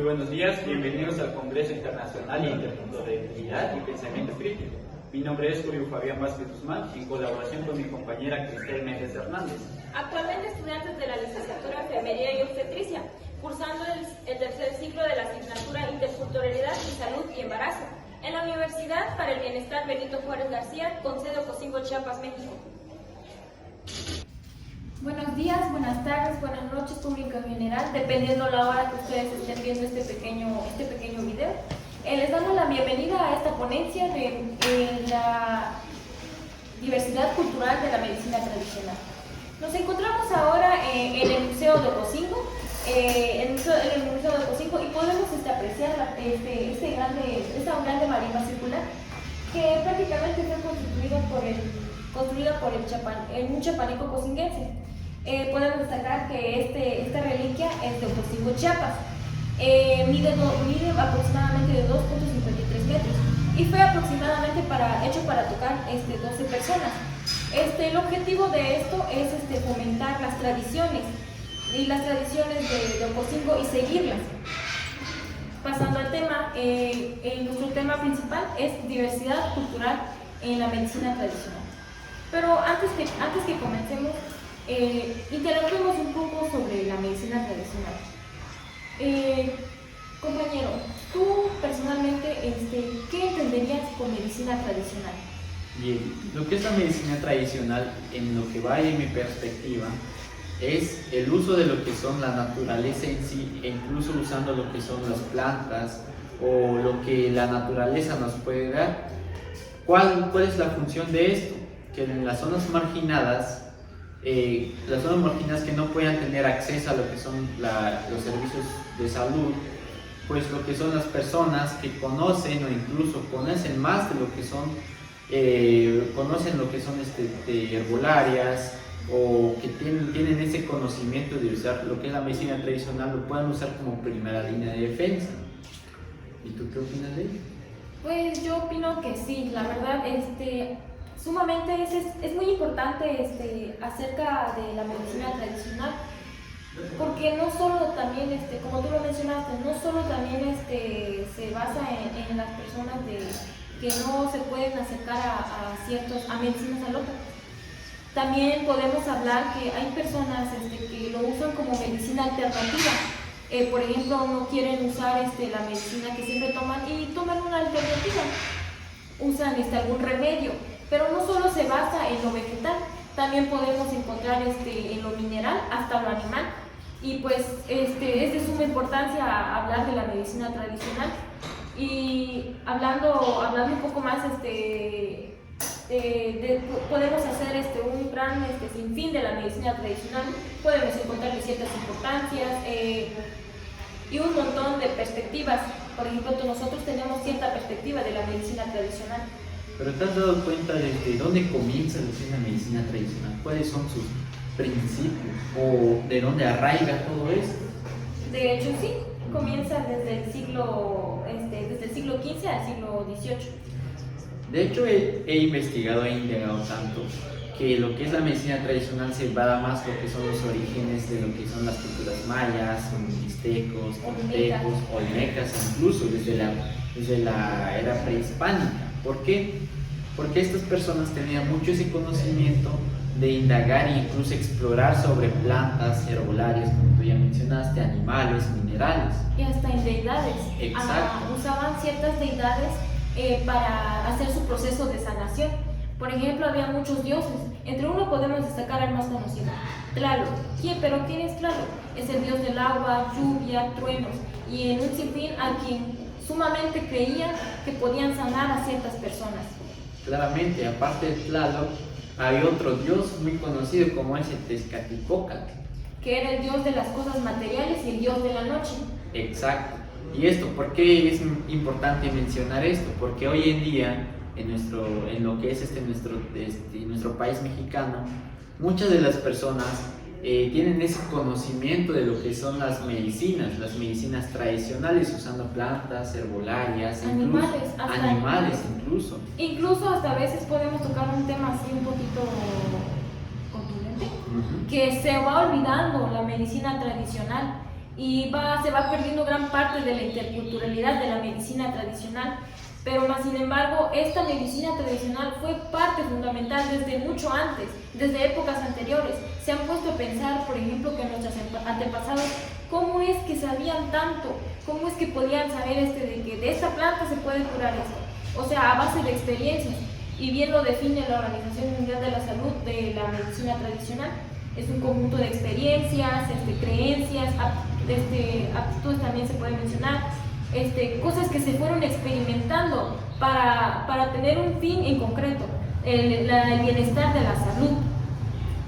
buenos días, bienvenidos al Congreso Internacional de Interculturalidad y Pensamiento Crítico. Mi nombre es Julio Fabián Vázquez Guzmán, en colaboración con mi compañera Cristel Méndez Hernández. Actualmente estudiantes de la licenciatura en Enfermería y Obstetricia, cursando el tercer ciclo de la asignatura Interculturalidad y Salud y Embarazo, en la Universidad para el Bienestar Benito Juárez García, con sede Ocosingo, Chiapas, México. Buenos días, buenas tardes, buenas noches, público en general, dependiendo la hora que ustedes estén viendo este pequeño video. Les damos la bienvenida a esta ponencia de la diversidad cultural de la medicina tradicional. Nos encontramos ahora en el Museo de Ocosingo, y podemos apreciar esta grande marimba circular que prácticamente fue construida por un chapaneco cocinguense. Podemos destacar que esta reliquia es de Ocosingo, Chiapas. Mide aproximadamente de 2.53 metros y fue aproximadamente hecho para tocar 12 personas. El objetivo de esto es fomentar las tradiciones de Ocosingo y seguirlas. Pasando al tema, nuestro tema principal es diversidad cultural en la medicina tradicional. Pero antes que comencemos, interactuemos un poco sobre la medicina tradicional. Compañero, tú personalmente, ¿qué entenderías por medicina tradicional? Bien, lo que es la medicina tradicional, en lo que va en mi perspectiva, es el uso de lo que son la naturaleza en sí, e incluso usando lo que son las plantas o lo que la naturaleza nos puede dar. ¿Cuál es la función de esto? Que en las zonas marginadas que no puedan tener acceso a lo que son los servicios de salud, pues lo que son las personas que conocen o incluso conocen más de lo que son herbolarias, o que tienen ese conocimiento de usar lo que es la medicina tradicional, lo puedan usar como primera línea de defensa. ¿Y tú qué opinas de ello? Pues yo opino que sí, la verdad, sumamente es muy importante acerca de la medicina tradicional, porque no solo también, como tú lo mencionaste, no solo también se basa en las personas que no se pueden acercar a medicinas alópatas. También podemos hablar que hay personas que lo usan como medicina alternativa. Por ejemplo, no quieren usar la medicina que siempre toman y toman una alternativa. Usan algún remedio, pero no solo se basa en lo vegetal, también podemos encontrar en lo mineral hasta lo animal. Y pues es de suma importancia hablar de la medicina tradicional. Y hablando un poco más, podemos hacer un gran sinfín de la medicina tradicional. Podemos encontrarle ciertas importancias y un montón de perspectivas. Por ejemplo, nosotros tenemos cierta perspectiva de la medicina tradicional. ¿Pero te has dado cuenta de dónde comienza la medicina tradicional? ¿Cuáles son sus principios o de dónde arraiga todo esto? De hecho, sí, comienza desde el siglo XV al siglo XVIII. De hecho, he investigado e indagado tanto que lo que es la medicina tradicional se va más lo que son los orígenes de lo que son las culturas mayas, mixtecos, toltecos, olmecas, incluso desde la era prehispánica. ¿Por qué? Porque estas personas tenían mucho ese conocimiento de indagar e incluso explorar sobre plantas, herbolarios, como tú ya mencionaste, animales, minerales. Y hasta en deidades. Exacto. Usaban ciertas deidades para hacer su proceso de sanación. Por ejemplo, había muchos dioses. Entre uno podemos destacar al más conocido, Tlaloc. ¿Pero quién es Tlaloc? Es el dios del agua, lluvia, truenos, y en un sinfín a quien sumamente creían que podían sanar a ciertas personas. Claramente, aparte de Tlaloc, hay otro dios muy conocido como es el Tezcatlipoca, que era el dios de las cosas materiales y el dios de la noche. Exacto. ¿Y esto? ¿Por qué es importante mencionar esto? Porque hoy en día, en lo que es nuestro país mexicano, muchas de las personas tienen ese conocimiento de lo que son las medicinas tradicionales, usando plantas, herbolarias, animales incluso. Incluso hasta a veces podemos tocar un tema así un poquito contundente, que se va olvidando la medicina tradicional. y se va perdiendo gran parte de la interculturalidad de la medicina tradicional. Pero más sin embargo, esta medicina tradicional fue parte fundamental desde mucho antes, desde épocas anteriores. Se han puesto a pensar, por ejemplo, que nuestros antepasados, ¿cómo es que sabían tanto? ¿Cómo es que podían saber de que de esta planta se puede curar esto? O sea, a base de experiencias. Y bien lo define la Organización Mundial de la Salud de la medicina tradicional. Es un conjunto de experiencias, creencias, aptitudes también se puede mencionar. Cosas que se fueron experimentando para tener un fin en concreto, el bienestar de la salud.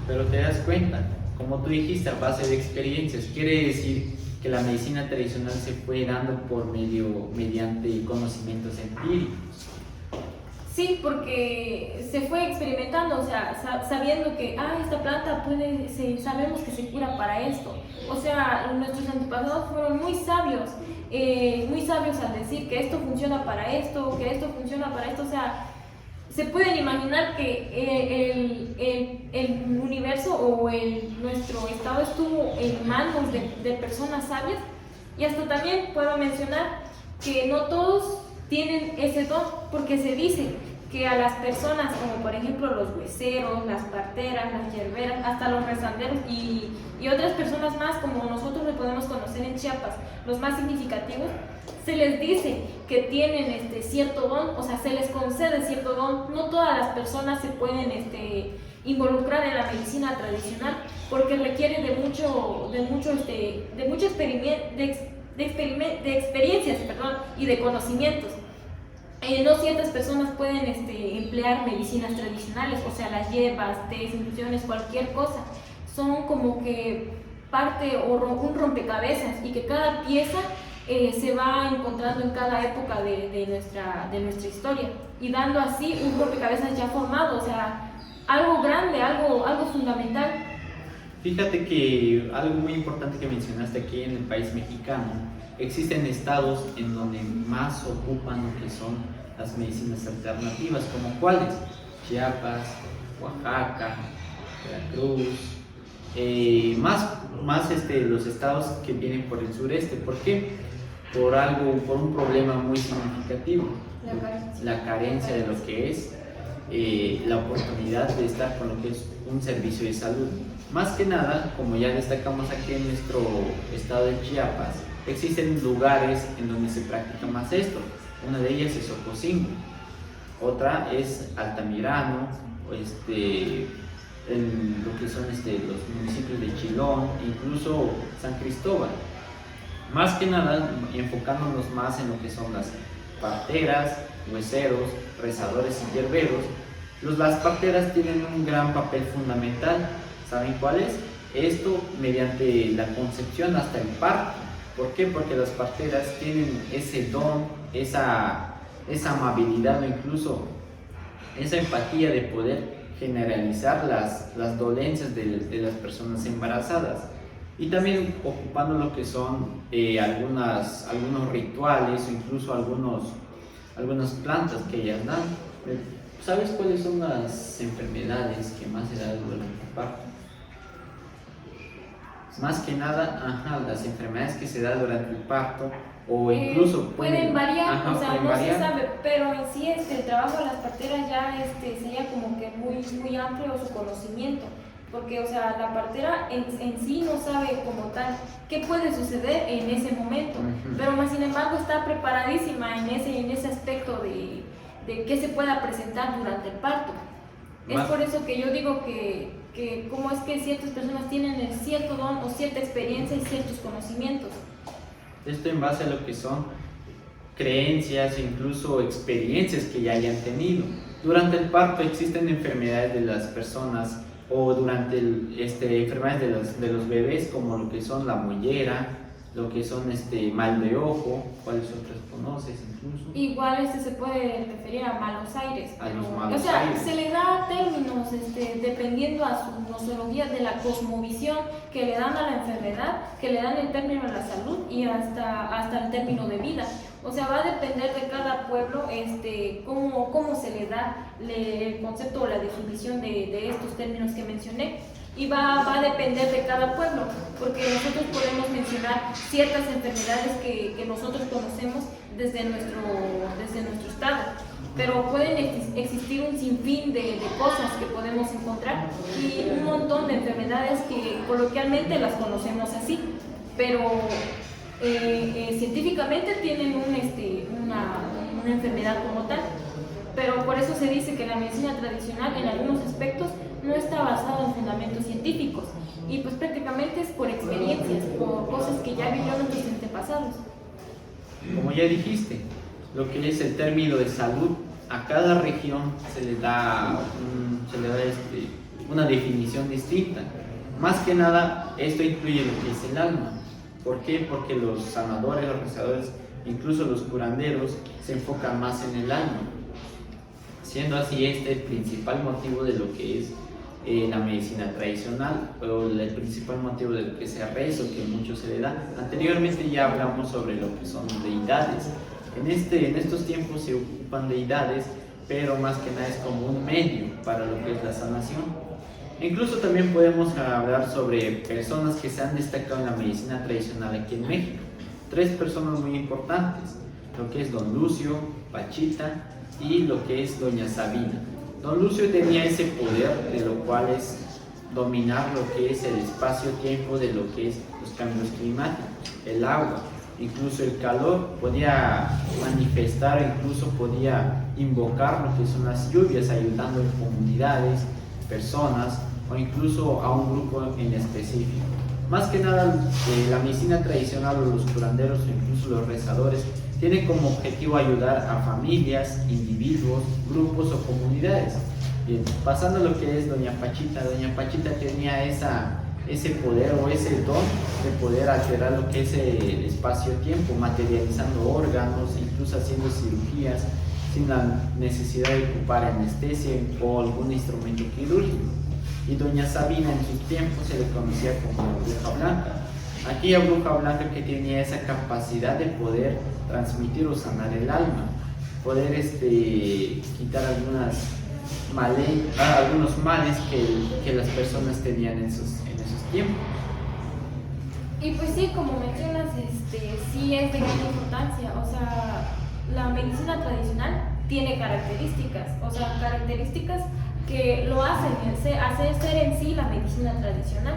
Pero te das cuenta, como tú dijiste, a base de experiencias, quiere decir que la medicina tradicional se fue dando mediante conocimientos empíricos. Sí, porque se fue experimentando, o sea, sabiendo que esta planta sabemos que se cura para esto. O sea, nuestros antepasados fueron muy sabios al decir que esto funciona para esto, que esto funciona para esto. O sea, se pueden imaginar que el universo o nuestro estado estuvo en manos de personas sabias. Y hasta también puedo mencionar que no todos tienen ese don, porque se dice que a las personas, como por ejemplo los hueseros, las parteras, las hierberas, hasta los rezanderos y otras personas más, como nosotros le podemos conocer en Chiapas, los más significativos, se les dice que tienen cierto don, o sea, se les concede cierto don. No todas las personas se pueden involucrar en la medicina tradicional, porque requiere de experiencias, y de conocimientos. No ciertas personas pueden emplear medicinas tradicionales, o sea, las hierbas, tés, infusiones, cualquier cosa. Son como que parte o un rompecabezas, y que cada pieza se va encontrando en cada época de nuestra historia, y dando así un rompecabezas ya formado, o sea, algo grande, algo fundamental. Fíjate que algo muy importante que mencionaste aquí en el país mexicano, existen estados en donde más ocupan lo que son las medicinas alternativas, como cuáles: Chiapas, Oaxaca, Veracruz, más los estados que vienen por el sureste. ¿Por qué? Por un problema muy significativo, la carencia de lo que es la oportunidad de estar con lo que es un servicio de salud. Más que nada, como ya destacamos aquí en nuestro estado de Chiapas, existen lugares en donde se practica más esto. Una de ellas es Ocosingo, otra es Altamirano, en lo que son los municipios de Chilón, incluso San Cristóbal. Más que nada, enfocándonos más en lo que son las parteras, hueseros, rezadores y hierberos. Las parteras tienen un gran papel fundamental. ¿Saben cuál es? Esto mediante la concepción hasta el parto. ¿Por qué? Porque las parteras tienen ese don, esa amabilidad o incluso esa empatía de poder generalizar las dolencias de las personas embarazadas, y también ocupando lo que son algunos rituales o incluso algunas plantas que ellas dan. ¿Sabes cuáles son las enfermedades que más se dan durante el parto? Más que nada, las enfermedades que se dan durante el parto, o incluso pueden variar, o sea, pueden no variar. se sabe, pero en sí el trabajo de las parteras ya sería como que muy amplio su conocimiento, porque, o sea, la partera en sí no sabe como tal qué puede suceder en ese momento, pero más sin embargo está preparadísima en ese aspecto de qué se pueda presentar durante el parto. Es por eso que yo digo que cómo es que ciertas personas tienen cierto don o cierta experiencia y ciertos conocimientos. Esto en base a lo que son creencias e incluso experiencias que ya hayan tenido. Durante el parto existen enfermedades de las personas, o durante enfermedades de los bebés, como lo que son la mollera, lo que son mal de ojo. ¿Cuáles otras conoces incluso? Igual se puede referir a malos aires, Malos o sea, aires. se le da términos dependiendo a su nosología de la cosmovisión que le dan a la enfermedad, que le dan el término a la salud y hasta el término de vida. O sea, va a depender de cada pueblo cómo se le da el concepto o la definición de estos términos que mencioné. y va a depender de cada pueblo, porque nosotros podemos mencionar ciertas enfermedades que nosotros conocemos desde nuestro estado, pero pueden existir un sinfín de cosas que podemos encontrar y un montón de enfermedades que coloquialmente las conocemos así, pero científicamente tienen una enfermedad como tal. Pero por eso se dice que la medicina tradicional en algunos aspectos no está basada en fundamentos científicos y pues prácticamente es por experiencias, por cosas que ya vivieron nuestros antepasados. Como ya dijiste, lo que es el término de salud, a cada región se le da una definición distinta. Más que nada, esto incluye lo que es el alma. ¿Por qué? Porque los sanadores, los rezadores, incluso los curanderos, se enfocan más en el alma. Siendo así el principal motivo de lo que es la medicina tradicional, o el principal motivo de lo que sea rezo, que mucho se le da. Anteriormente ya hablamos sobre lo que son deidades. En estos tiempos se ocupan deidades, pero más que nada es como un medio para lo que es la sanación. Incluso también podemos hablar sobre personas que se han destacado en la medicina tradicional aquí en México. 3 personas muy importantes, lo que es Don Lucio, Pachita y lo que es Doña Sabina. Don Lucio tenía ese poder de lo cual es dominar lo que es el espacio-tiempo de lo que es los cambios climáticos, el agua, incluso el calor, podía manifestar, incluso podía invocar lo que son las lluvias, ayudando en comunidades, personas o incluso a un grupo en específico. Más que nada, la medicina tradicional o los curanderos o incluso los rezadores tienen como objetivo ayudar a familias, individuos, grupos o comunidades. Bien, pasando a lo que es Doña Pachita tenía ese poder o ese don de poder alterar lo que es el espacio-tiempo, materializando órganos, incluso haciendo cirugías sin la necesidad de ocupar anestesia o algún instrumento quirúrgico. Y Doña Sabina en sus tiempos se le conocía como la bruja blanca. Aquella bruja blanca que tenía esa capacidad de poder transmitir o sanar el alma, poder quitar algunos males que las personas tenían en esos tiempos. Y pues sí, como mencionas, sí es de gran importancia, o sea, la medicina tradicional tiene características que lo hacen ser en sí la medicina tradicional,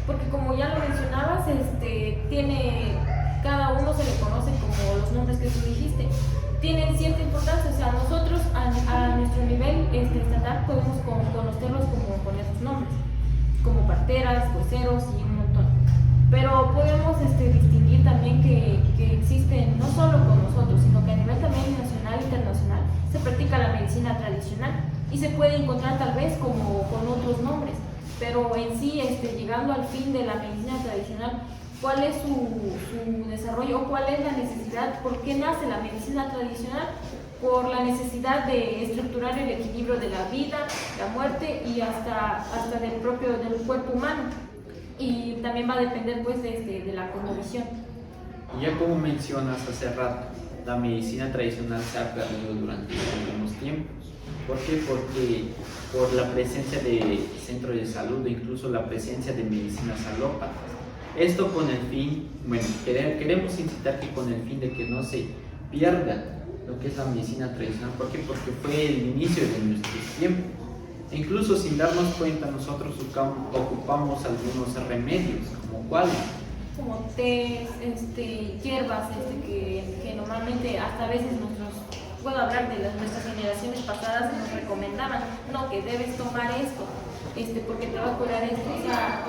porque como ya lo mencionabas, cada uno se le conoce como los nombres que tú dijiste, tienen cierta importancia, o sea, nosotros a nuestro nivel estatal podemos conocerlos como con esos nombres, como parteras, hueseros y un montón. Pero podemos distinguir también que existen no solo con nosotros, sino que a nivel también nacional e internacional se practica la medicina tradicional y se puede encontrar tal vez como con otros nombres, pero en sí, llegando al fin de la medicina tradicional, ¿cuál es su desarrollo o cuál es la necesidad? ¿Por qué nace la medicina tradicional? Por la necesidad de estructurar el equilibrio de la vida, la muerte y hasta del cuerpo humano. Y también va a depender pues de la cosmovisión. Y ya como mencionas hace rato, la medicina tradicional se ha perdido durante los últimos tiempos. ¿Por qué? Porque por la presencia de centros de salud e incluso la presencia de medicinas alópatas. Esto con el fin, queremos incitar que con el fin de que no se pierda lo que es la medicina tradicional. ¿Por qué? Porque fue el inicio de nuestros tiempos. E incluso sin darnos cuenta nosotros ocupamos algunos remedios, como cuáles. Como té, hierbas que normalmente hasta a veces puedo hablar de nuestras generaciones pasadas, nos recomendaban, no, que debes tomar esto, porque te va a curar esto. O sea,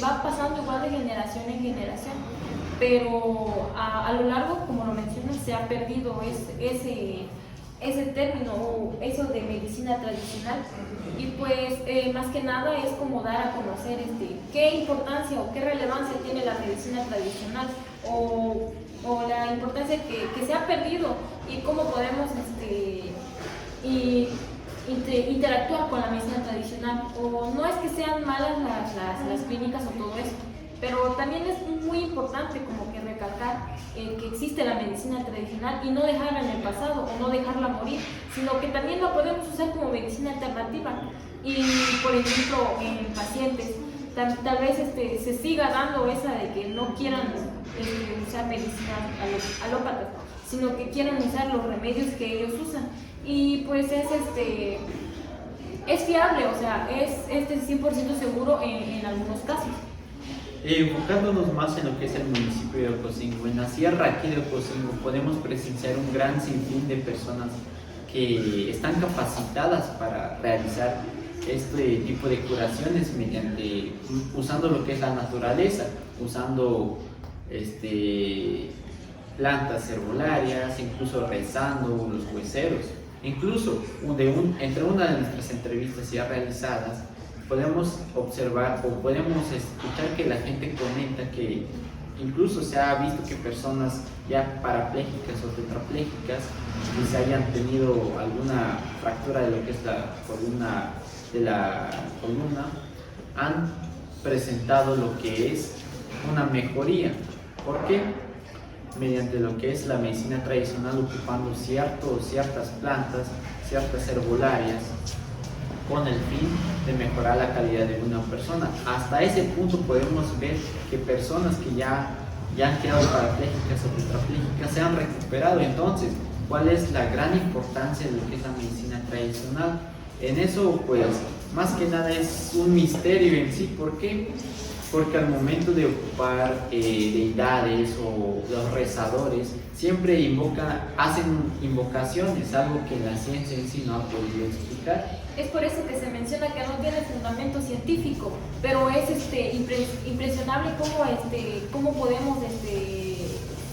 va pasando igual de generación en generación, pero a lo largo, como lo mencionas, se ha perdido ese término o eso de medicina tradicional, y pues más que nada es como dar a conocer qué importancia o qué relevancia tiene la medicina tradicional o la importancia que se ha perdido y cómo podemos interactuar con la medicina tradicional. O no es que sean malas las clínicas o todo eso, pero también es muy importante como que recalcar que existe la medicina tradicional y no dejarla en el pasado o no dejarla morir, sino que también la podemos usar como medicina alternativa. Y por ejemplo, en pacientes, tal vez se siga dando esa de que no quieran usar medicinas alópatas, sino que quieran usar los remedios que ellos usan. Y pues es fiable, o sea, es 100% seguro en algunos casos. Enfocándonos más en lo que es el municipio de Ocosingo, en la sierra aquí de Ocosingo podemos presenciar un gran sinfín de personas que están capacitadas para realizar este tipo de curaciones usando lo que es la naturaleza, usando plantas herbolarias, incluso rezando los hueseros. Incluso entre una de nuestras entrevistas ya realizadas podemos observar o podemos escuchar que la gente comenta que incluso se ha visto que personas ya parapléjicas o tetraplégicas que se hayan tenido alguna fractura de lo que es la columna han presentado lo que es una mejoría. ¿Por qué? Mediante lo que es la medicina tradicional, ocupando ciertas plantas, ciertas herbolarias, con el fin de mejorar la calidad de una persona. Hasta ese punto podemos ver que personas que ya han quedado parapléjicas o tetraplégicas se han recuperado. Entonces, ¿cuál es la gran importancia de lo que es la medicina tradicional? En eso, pues, más que nada es un misterio en sí. ¿Por qué? Porque al momento de ocupar deidades o los rezadores, siempre hacen invocaciones, algo que la ciencia en sí no ha podido explicar. Es por eso que se menciona que no tiene fundamento científico, pero es impresionable cómo podemos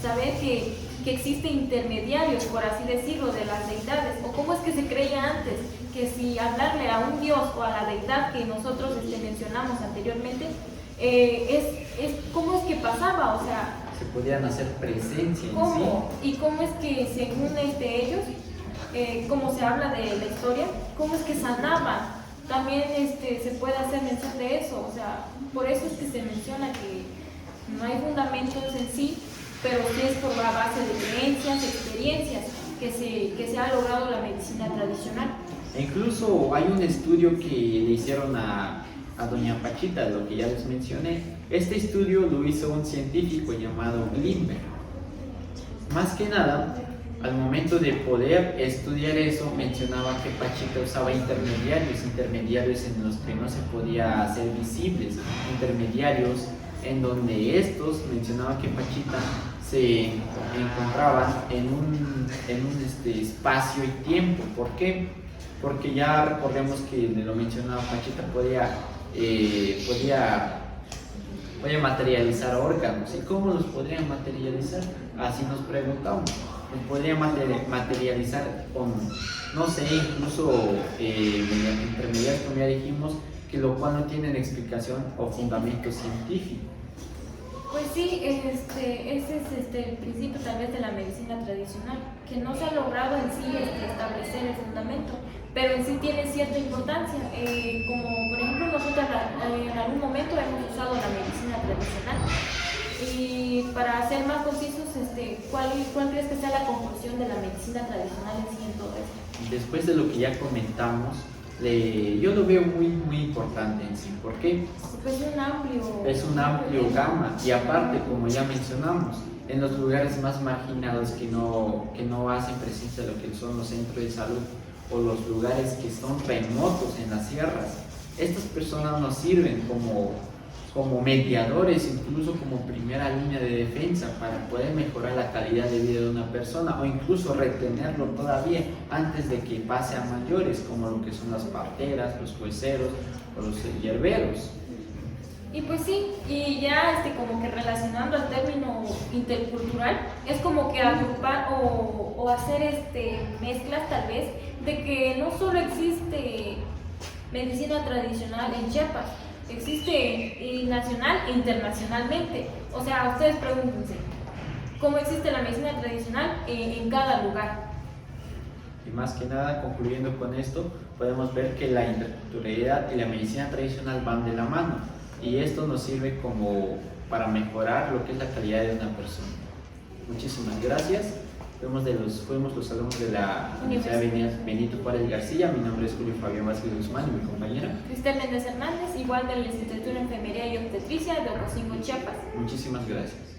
saber que existen intermediarios, por así decirlo, de las deidades, o cómo es que se creía antes, que si hablarle a un dios o a la deidad que nosotros mencionamos anteriormente, cómo es que pasaba, o sea, se podían hacer presencia en ¿cómo? sí. Y cómo es que según ellos, como se habla de la historia, cómo es que sanaban. También se puede hacer mención de eso, o sea, por eso es que se menciona que no hay fundamentos en sí, pero sí es por la base de creencias, experiencias que se ha logrado la medicina tradicional. E incluso hay un estudio que le hicieron a doña Pachita, lo que ya les mencioné. Este estudio lo hizo un científico llamado Glimmer. Más que nada, al momento de poder estudiar eso, mencionaba que Pachita usaba intermediarios en los que no se podía hacer visibles, intermediarios en donde estos mencionaba que Pachita se encontraban en un espacio y tiempo. ¿Por qué? Porque ya recordemos que lo mencionaba Pachita, podía materializar órganos. ¿Y cómo los podría materializar? Así nos preguntamos. Los podría materializar con, no sé, incluso mediante intermediarios, como ya dijimos, que lo cual no tienen explicación o fundamento científico. Pues sí, ese es el principio tal vez de la medicina tradicional, que no se ha logrado en sí establecer el fundamento, pero en sí tiene cierta importancia, como por ejemplo nosotros en algún momento hemos usado la medicina tradicional. Y para ser más concisos, ¿cuál crees que sea la conclusión de la medicina tradicional en sí en todo esto? Después de lo que ya comentamos, yo lo veo muy importante en sí. ¿Por qué? Pues es un amplio gama, y aparte, como ya mencionamos, en los lugares más marginados que no hacen presencia de lo que son los centros de salud o los lugares que son remotos en las sierras, estas personas nos sirven como mediadores, incluso como primera línea de defensa para poder mejorar la calidad de vida de una persona o incluso retenerlo todavía antes de que pase a mayores, como lo que son las parteras, los jueceros o los hierberos. Y pues sí, y ya como que relacionando al término intercultural, es como que agrupar o hacer mezclas tal vez de que no solo existe medicina tradicional en Chiapas, existe nacional e internacionalmente. O sea, ustedes pregúntense, ¿cómo existe la medicina tradicional en cada lugar? Y más que nada, concluyendo con esto, podemos ver que la interculturalidad y la medicina tradicional van de la mano, y esto nos sirve como para mejorar lo que es la calidad de una persona. Muchísimas gracias. fuimos los alumnos de la Universidad Benito Juárez García. Mi nombre es Julio Fabián Vázquez Guzmán y mi compañera Cristel Méndez Hernández, igual de la Licenciatura en Enfermería y Obstetricia de Ocosingo, Chiapas. Muchísimas gracias.